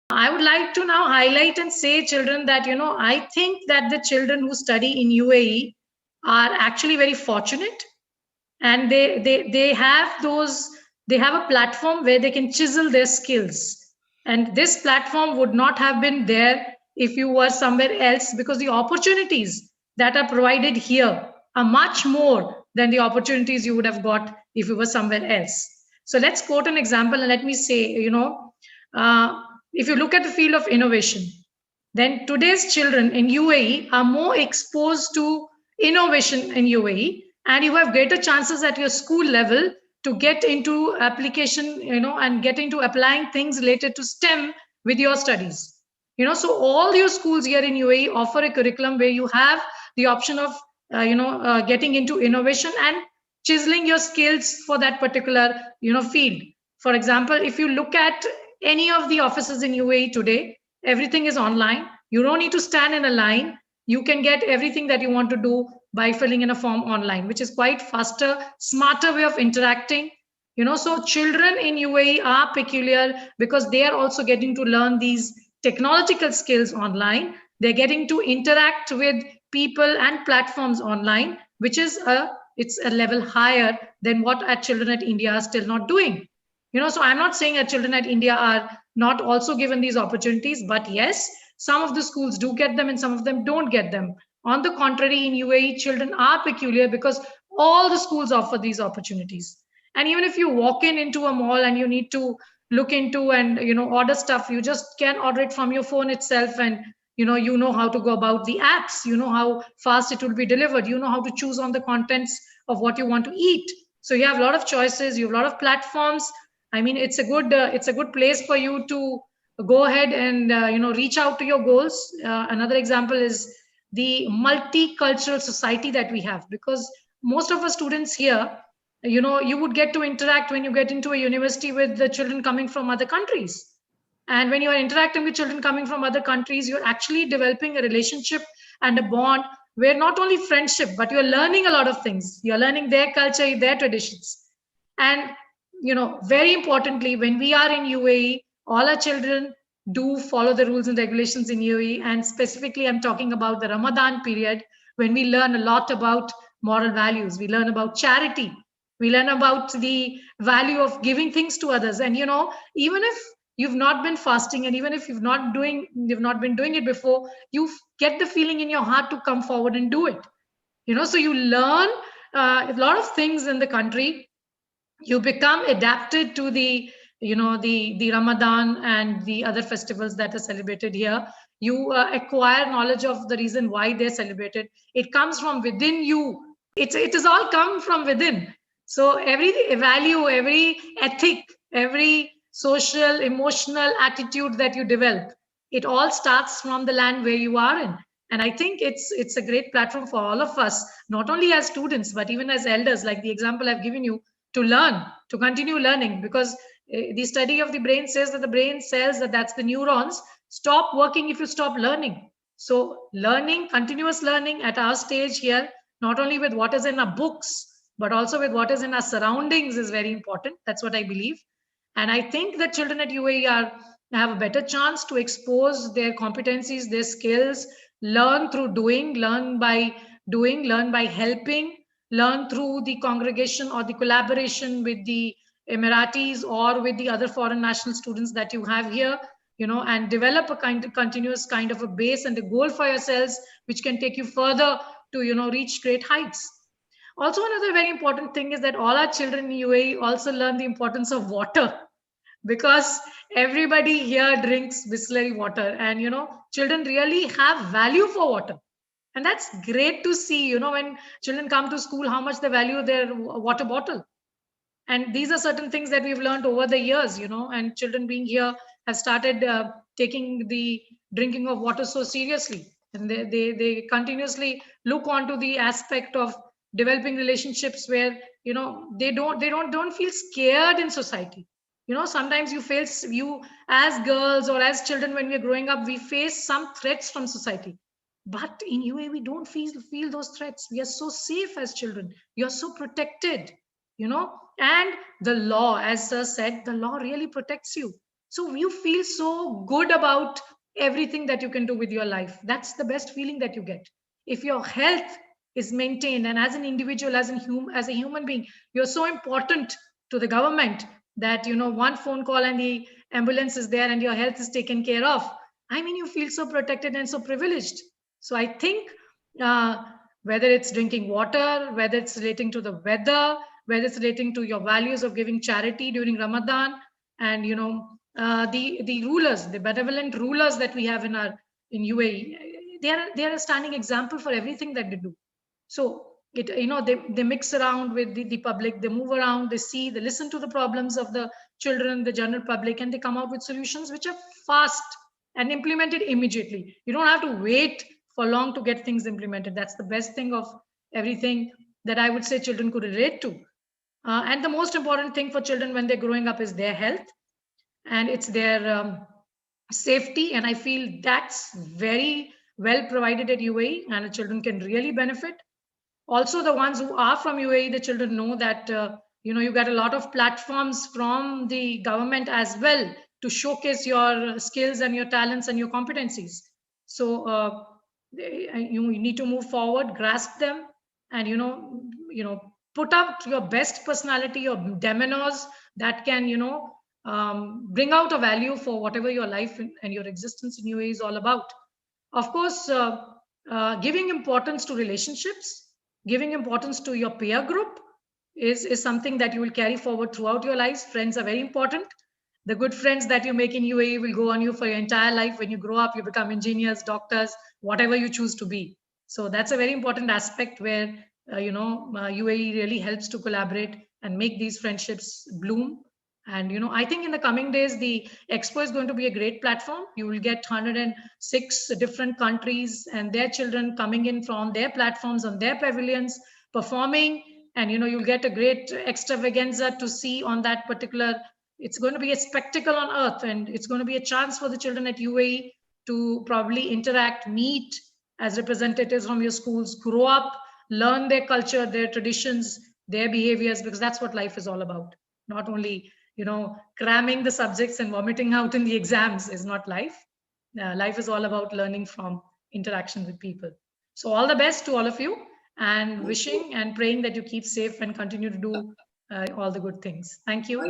I would like to now highlight and say, children, that I think that the children who study in UAE are actually very fortunate, and they have those, they have a platform where they can chisel their skills, and this platform would not have been there if you were somewhere else, because the opportunities that are provided here are much more than the opportunities you would have got if you were somewhere else. So let's quote an example, and let me say, uh, if you look at the field of innovation, then today's children in UAE are more exposed to innovation in UAE, and you have greater chances at your school level to get into application, and get into applying things related to STEM with your studies. So all your schools here in UAE offer a curriculum where you have the option of, getting into innovation and chiseling your skills for that particular, field. For example, if you look at any of the offices in UAE today, everything is online. You don't need to stand in a line. You can get everything that you want to do by filling in a form online, which is quite faster, smarter way of interacting. So children in UAE are peculiar because they are also getting to learn these technological skills online. They're getting to interact with people and platforms online, which is it's a level higher than what our children at India are still not doing. So I'm not saying that children at India are not also given these opportunities, but yes, some of the schools do get them and some of them don't get them. On the contrary, in UAE, children are peculiar because all the schools offer these opportunities. And even if you walk into a mall and you need to look into and order stuff, you just can order it from your phone itself, and you know how to go about the apps, you know how fast it will be delivered, you know how to choose on the contents of what you want to eat. So you have a lot of choices, you have a lot of platforms. I mean, it's a good place for you to go ahead and reach out to your goals. Another example is the multicultural society that we have, because most of our students here, you would get to interact when you get into a university with the children coming from other countries. And when you are interacting with children coming from other countries, you're actually developing a relationship and a bond where not only friendship, but you're learning a lot of things. You're learning their culture, their traditions. And very importantly, when we are in UAE, all our children do follow the rules and regulations in UAE. And specifically, I'm talking about the Ramadan period, when we learn a lot about moral values. We learn about charity. We learn about the value of giving things to others. And even if you've not been fasting, and even if you've not been doing it before, you get the feeling in your heart to come forward and do it. So you learn a lot of things in the country. You become adapted to the Ramadan and the other festivals that are celebrated here. You acquire knowledge of the reason why they're celebrated. It comes from within you. It is all come from within. So every value, every ethic, every social emotional attitude that you develop, it all starts from the land where you are in. And I think it's a great platform for all of us, not only as students but even as elders, like the example I've given you, to learn, to continue learning. Because the study of the brain says that the brain cells, that's the neurons, stop working if you stop learning. So learning, continuous learning at our stage here, not only with what is in our books but also with what is in our surroundings, is very important. That's what I believe. And I think that children at UAE have a better chance to expose their competencies, their skills, learn through doing, learn by helping, learn through the congregation or the collaboration with the Emiratis or with the other foreign national students that you have here, and develop a continuous kind of a base and a goal for yourselves, which can take you further to, reach great heights. Also, another very important thing is that all our children in UAE also learn the importance of water, because everybody here drinks Bisleri water, and children really have value for water. And that's great to see, when children come to school, how much they value their water bottle. And these are certain things that we've learned over the years, and children being here have started taking the drinking of water so seriously, and they continuously look onto the aspect of developing relationships where they don't feel scared in society. Sometimes you as girls or as children, when we're growing up, we face some threats from society. But in UA, we don't feel those threats. We are so safe as children. You're so protected, and the law, as sir said, the law really protects you. So you feel so good about everything that you can do with your life. That's the best feeling that you get. If your health is maintained, and as an individual, as a human being, you're so important to the government that, one phone call and the ambulance is there and your health is taken care of. I mean, you feel so protected and so privileged. So I think, uh, whether it's drinking water, whether it's relating to the weather, whether it's relating to your values of giving charity during Ramadan, and the rulers, the benevolent rulers that we have in UAE, they are a standing example for everything that they do. So they mix around with the public, they move around, they see, they listen to the problems of the children, the general public, and they come out with solutions which are fast and implemented immediately. You don't have to wait for long to get things implemented. That's the best thing of everything that I would say children could relate to. And the most important thing for children when they're growing up is their health, and it's their safety. And I feel that's very well provided at UAE, and the children can really benefit. Also, the ones who are from UAE, the children know that you got a lot of platforms from the government as well to showcase your skills and your talents and your competencies. So you need to move forward, grasp them, and put up your best personality, your demeanors that can bring out a value for whatever your life and your existence in UAE is all about. Of course, giving importance to relationships, giving importance to your peer group is something that you will carry forward throughout your lives. Friends are very important. The good friends that you make in UAE will go on you for your entire life. When you grow up, you become engineers, doctors, whatever you choose to be. So that's a very important aspect where UAE really helps to collaborate and make these friendships bloom. And I think in the coming days, the expo is going to be a great platform. You will get 106 different countries and their children coming in from their platforms on their pavilions, performing, and you'll get a great extravaganza to see on that particular. It's going to be a spectacle on earth, and it's going to be a chance for the children at UAE to probably interact, meet as representatives from your schools, grow up, learn their culture, their traditions, their behaviors, because that's what life is all about. Not only cramming the subjects and vomiting out in the exams is not life. Life is all about learning from interaction with people. So all the best to all of you, and wishing and praying that you keep safe and continue to do all the good things. Thank you.